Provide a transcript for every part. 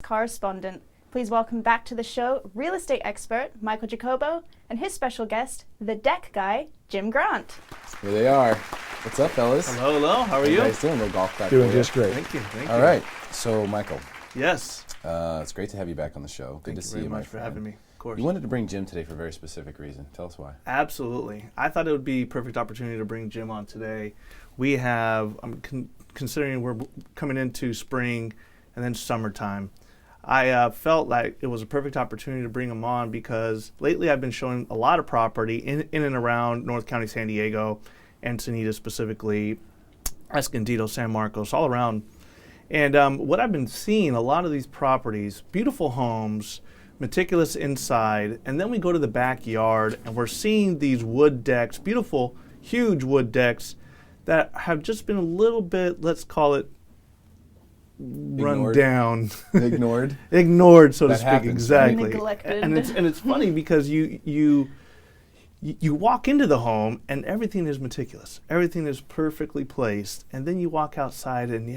correspondent. Please welcome back to the show real estate expert Michael Jacobo and his special guest, the deck guy, Jim Grant. Here they are. What's up, fellas? Hello, hello. How are you? How you guys doing? A little golf clap. Doing just great. Thank you. All right. So, Michael. Yes. It's great to have you back on the show. Good to see you, very my much for friend. having me. Of course. You wanted to bring Jim today for a very specific reason. Tell us why. Absolutely. I thought it would be a perfect opportunity to bring Jim on today. We have, considering we're coming into spring and then summertime, I felt like it was a perfect opportunity to bring him on because lately I've been showing a lot of property in and around North County, San Diego, Encinitas specifically, Escondido, San Marcos, all around. And what I've been seeing, a lot of these properties, beautiful homes, meticulous inside, and then we go to the backyard and we're seeing these wood decks, beautiful, huge wood decks that have just been a little bit, let's call it, run down. Ignored? Ignored, so to That speak, happens, exactly. right? Neglected. And it's funny because you walk into the home and everything is meticulous. Everything is perfectly placed. And then you walk outside and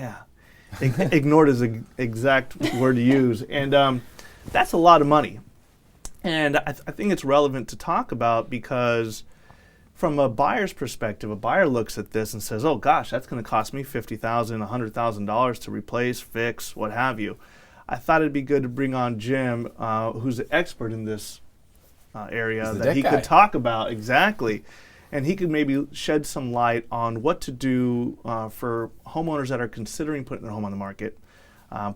ignored is the exact word to use. And that's a lot of money. And I think it's relevant to talk about because from a buyer's perspective, a buyer looks at this and says, oh gosh, that's going to cost me $50,000, $100,000 to replace, fix, what have you. I thought it'd be good to bring on Jim, who's an expert in this area that he could talk about exactly. And he could maybe shed some light on what to do for homeowners that are considering putting their home on the market,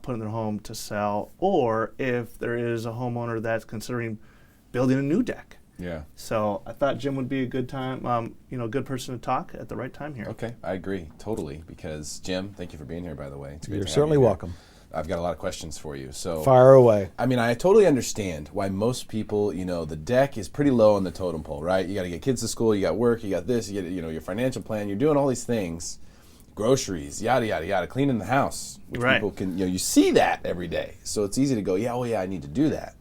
putting their home to sell, or if there is a homeowner that's considering building a new deck. Yeah. So I thought Jim would be a good time, good person to talk at the right time here. Okay, I agree totally. Because Jim, thank you for being here. By the way, it's great You're to have certainly you here. welcome. I've got a lot of questions for you. So Fire away. I mean, I totally understand why most people, the deck is pretty low on the totem pole, right? You got to get kids to school, you got work, you got this, you get, your financial plan, you're doing all these things, groceries, yada, yada, yada, cleaning the house, which Right. people can, you see that every day. So it's easy to go, I need to do that.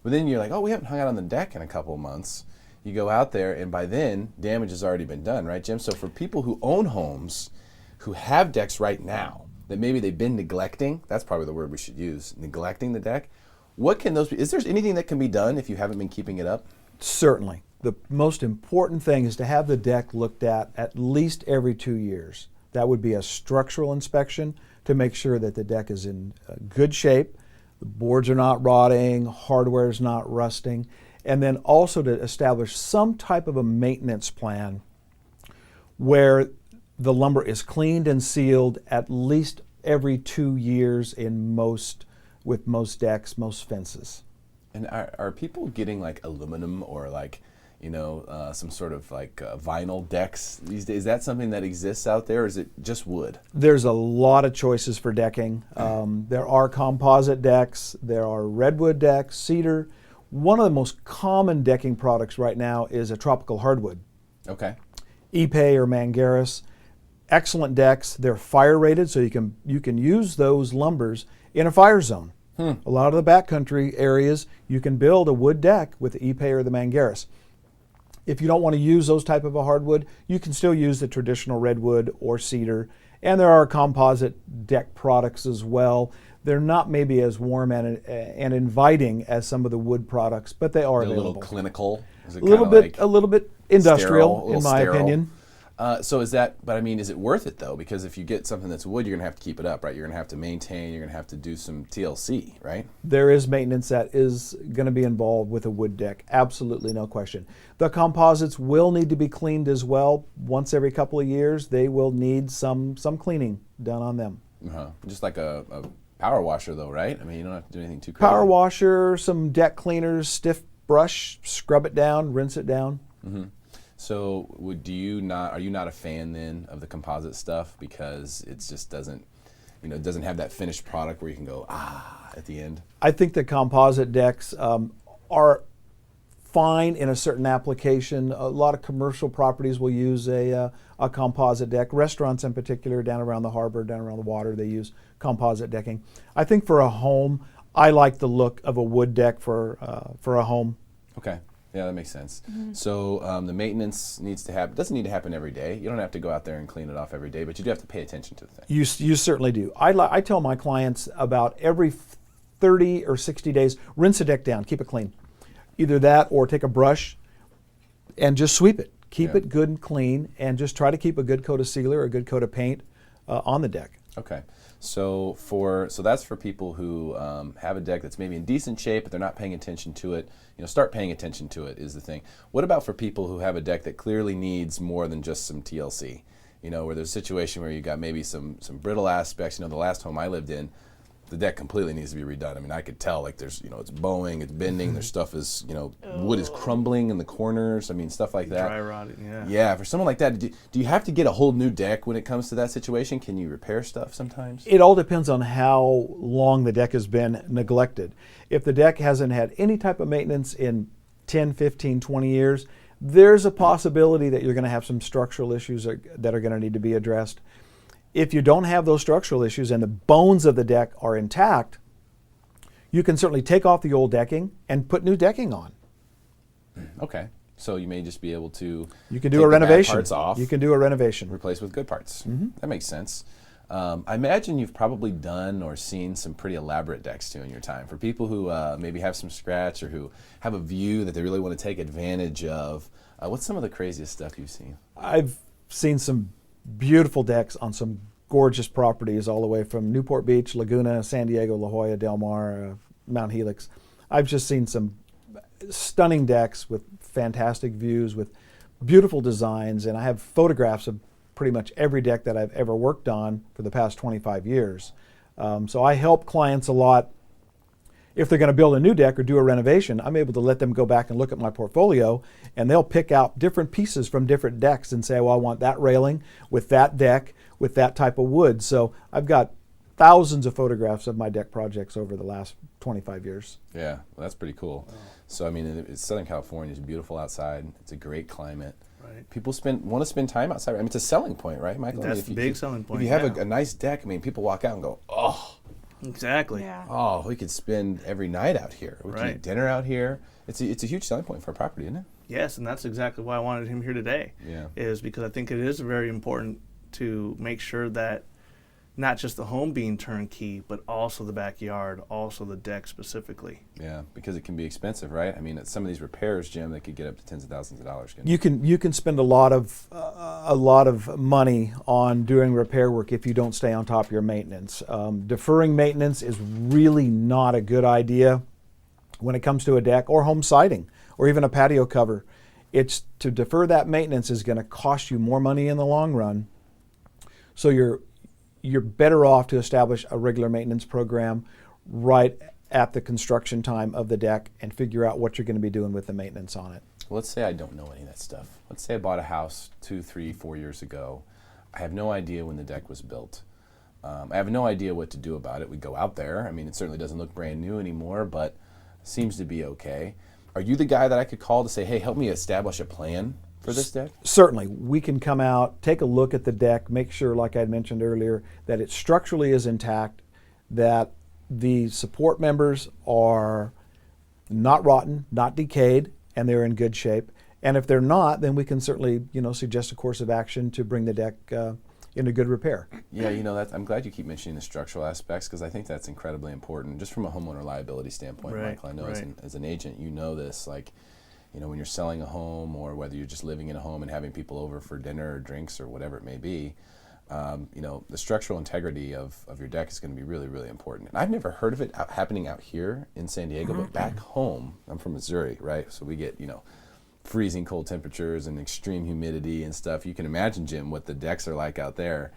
But then you're like, we haven't hung out on the deck in a couple of months. You go out there, and by then, damage has already been done, right, Jim? So for people who own homes, who have decks right now, that maybe they've been neglecting, that's probably the word we should use, neglecting the deck, what can those be? Is there anything that can be done if you haven't been keeping it up? Certainly. The most important thing is to have the deck looked at least every 2 years. That would be a structural inspection to make sure that the deck is in good shape, the boards are not rotting, hardware is not rusting, and then also to establish some type of a maintenance plan where the lumber is cleaned and sealed at least every 2 years with most decks, most fences. And are people getting like aluminum or like, some sort of like vinyl decks these days? Is that something that exists out there, or is it just wood? There's a lot of choices for decking. There are composite decks, there are redwood decks, cedar. One of the most common decking products right now is a tropical hardwood. Okay. Ipe or Mangaris. Excellent decks. They're fire rated, so you can use those lumbers in a fire zone. A lot of the backcountry areas, you can build a wood deck with the Ipe or the Mangaris. If you don't want to use those type of a hardwood, you can still use the traditional redwood or cedar. And there are composite deck products as well. They're not maybe as warm and inviting as some of the wood products, but they are available. A little clinical? Is it a little bit industrial, sterile, in my opinion. So is that, but I mean, is it worth it though? Because if you get something that's wood, you're going to have to keep it up, right? You're going to have to maintain, you're going to have to do some TLC, right? There is maintenance that is going to be involved with a wood deck. Absolutely, no question. The composites will need to be cleaned as well. Once every couple of years, they will need some cleaning done on them. Just like a power washer though, right? I mean, you don't have to do anything too crazy. Power washer, some deck cleaners, stiff brush, scrub it down, rinse it down. So are you not a fan then of the composite stuff because it just doesn't have that finished product where you can go, at the end? I think the composite decks are fine in a certain application. A lot of commercial properties will use a composite deck. Restaurants in particular, down around the harbor, down around the water, they use composite decking. I think for a home, I like the look of a wood deck for a home. Okay. Yeah, that makes sense. So the maintenance doesn't need to happen every day. You don't have to go out there and clean it off every day, but you do have to pay attention to the thing. You certainly do. I tell my clients about every 30 or 60 days, rinse the deck down, keep it clean. Either that or take a brush and just sweep it. Keep it good and clean, and just try to keep a good coat of sealer or a good coat of paint on the deck. Okay. So that's for people who have a deck that's maybe in decent shape, but they're not paying attention to it. Start paying attention to it is the thing. What about for people who have a deck that clearly needs more than just some TLC? Where there's a situation where you got maybe some brittle aspects. The last home I lived in, the deck completely needs to be redone. I mean, I could tell, like, there's, it's bowing, it's bending, there's stuff is, wood is crumbling in the corners. I mean, stuff like that. Dry rotting, yeah. Yeah, for someone like that, do you have to get a whole new deck when it comes to that situation? Can you repair stuff sometimes? It all depends on how long the deck has been neglected. If the deck hasn't had any type of maintenance in 10, 15, 20 years, there's a possibility that you're going to have some structural issues that are going to need to be addressed. If you don't have those structural issues and the bones of the deck are intact, you can certainly take off the old decking and put new decking on. Okay. So you may just be able to You can do a renovation. Parts off, You can do a renovation. replace with good parts. That makes sense. I imagine you've probably done or seen some pretty elaborate decks too in your time. For people who maybe have some scratch or who have a view that they really want to take advantage of, what's some of the craziest stuff you've seen? I've seen some beautiful decks on some gorgeous properties all the way from Newport Beach, Laguna, San Diego, La Jolla, Del Mar, Mount Helix. I've just seen some stunning decks with fantastic views, with beautiful designs, and I have photographs of pretty much every deck that I've ever worked on for the past 25 years. So I help clients a lot. If they're going to build a new deck or do a renovation, I'm able to let them go back and look at my portfolio, and they'll pick out different pieces from different decks and say, well, I want that railing with that deck with that type of wood. So I've got thousands of photographs of my deck projects over the last 25 years. Yeah, well, that's pretty cool. So, I mean, Southern California is beautiful outside. It's a great climate. Right. People want to spend time outside. I mean, it's a selling point, right, Michael? That's the big selling point. If you have a nice deck, I mean, people walk out and go, oh, Exactly. Yeah. oh, we could spend every night out here. We could Right. eat dinner out here. It's a huge selling point for a property, isn't it? Yes, and that's exactly why I wanted him here today. Yeah. Is because I think it is very important to make sure that not just the home being turnkey, but also the backyard, also the deck specifically. Yeah, because it can be expensive, right? I mean, at some of these repairs, Jim, they could get up to tens of thousands of dollars. You can spend a lot of money on doing repair work if you don't stay on top of your maintenance. Deferring maintenance is really not a good idea when it comes to a deck or home siding or even a patio cover. It's to defer that maintenance is going to cost you more money in the long run. So you're better off to establish a regular maintenance program right at the construction time of the deck and figure out what you're going to be doing with the maintenance on it. Let's say I don't know any of that stuff. Let's say I bought a house 2, 3, 4 years ago. I have no idea when the deck was built. I have no idea what to do about it. We go out there. I mean, it certainly doesn't look brand new anymore, but seems to be okay. Are you the guy that I could call to say, hey, help me establish a plan for this deck? Certainly. We can come out, take a look at the deck, make sure, like I mentioned earlier, that it structurally is intact, that the support members are not rotten, not decayed, and they're in good shape. And if they're not, then we can certainly, suggest a course of action to bring the deck into good repair. Yeah, I'm glad you keep mentioning the structural aspects because I think that's incredibly important, just from a homeowner liability standpoint, Right, Michael. I know right. as an agent, you know this, like, when you're selling a home or whether you're just living in a home and having people over for dinner or drinks or whatever it may be, the structural integrity of your deck is going to be really, really important. And I've never heard of it happening out here in San Diego, but back home, I'm from Missouri, right? So we get, freezing cold temperatures and extreme humidity and stuff. You can imagine, Jim, what the decks are like out there.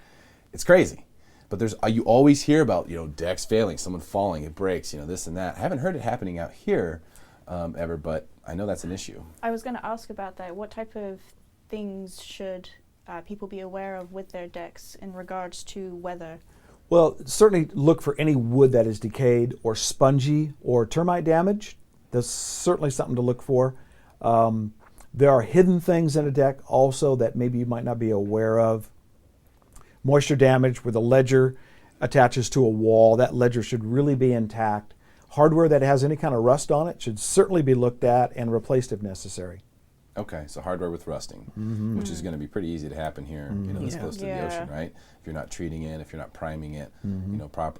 It's crazy. But you always hear about, decks failing, someone falling, it breaks, this and that. I haven't heard it happening out here ever, but I know that's an issue. I was going to ask about that. What type of things should people be aware of with their decks in regards to weather? Well, certainly look for any wood that is decayed or spongy or termite damage. That's certainly something to look for. There are hidden things in a deck also that maybe you might not be aware of. Moisture damage where the ledger attaches to a wall. That ledger should really be intact. Hardware that has any kind of rust on it should certainly be looked at and replaced if necessary. Okay, so hardware with rusting, which is going to be pretty easy to happen here, this close to the ocean, right? If you're not treating it, if you're not priming it,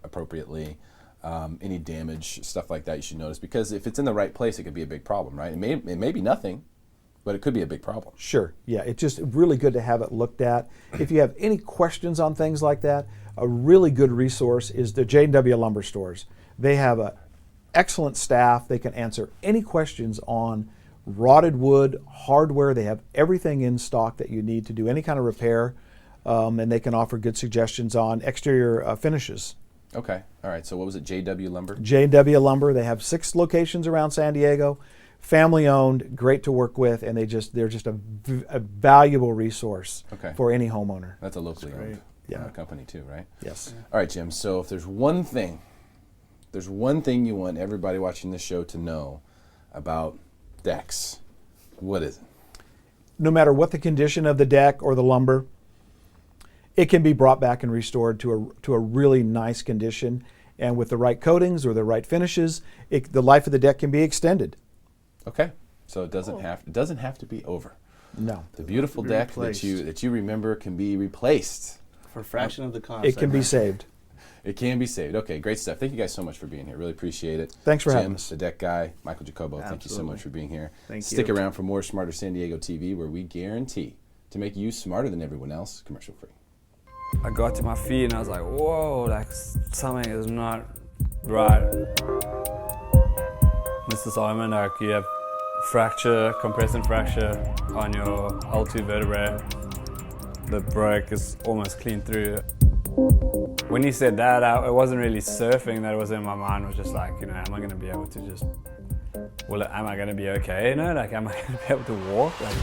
appropriately. any damage, stuff like that you should notice, because if it's in the right place, it could be a big problem, right? It may be nothing, but it could be a big problem. Sure, yeah, it's just really good to have it looked at. If you have any questions on things like that, a really good resource is the J&W Lumber Stores. They have an excellent staff. They can answer any questions on rotted wood, hardware. They have everything in stock that you need to do any kind of repair, and they can offer good suggestions on exterior finishes. Okay, all right, so what was it, JW Lumber? J&W Lumber, they have 6 locations around San Diego. Family owned, great to work with, and they're just a valuable resource for any homeowner. That's a locally owned company too, right? Yes. All right, Jim. So if there's one thing you want everybody watching this show to know about decks, what is it? No matter what the condition of the deck or the lumber, it can be brought back and restored to a really nice condition, and with the right coatings or the right finishes, the life of the deck can be extended. Okay, so it doesn't have to be over. No. The beautiful deck that you remember can be replaced for a fraction of the cost. It can be saved. It can be saved. Okay, great stuff. Thank you guys so much for being here. Really appreciate it. Thanks for Jim, having us. the deck guy, Michael Jacobo. Absolutely. Thank you so much for being here. Thank Stick you. around for more Smarter San Diego TV, where we guarantee to make you smarter than everyone else, commercial free. I got to my feet and I was like, whoa, like something is not right. Mr. Simon, like you have fracture, compressive fracture on your L2 vertebrae. The break is almost clean through. When he said that, it wasn't really surfing that was in my mind. It was just like, am I going to be able to just, am I going to be okay? Like, am I going to be able to walk? Like,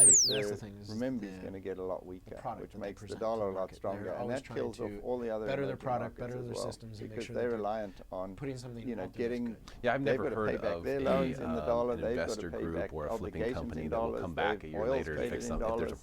That's the thing. Renminbi is going to get a lot weaker, which makes the dollar a lot stronger, and that kills off all the other better their product, markets better as their well, systems, and make because sure they're that reliant on putting something getting. Yeah, I've they've never got to heard pay back of their loans in the dollar. an They've got investor to pay group back or a flipping obligations company in that will dollars. come back a They've year oil's later to traded fix in something if there's a dollars.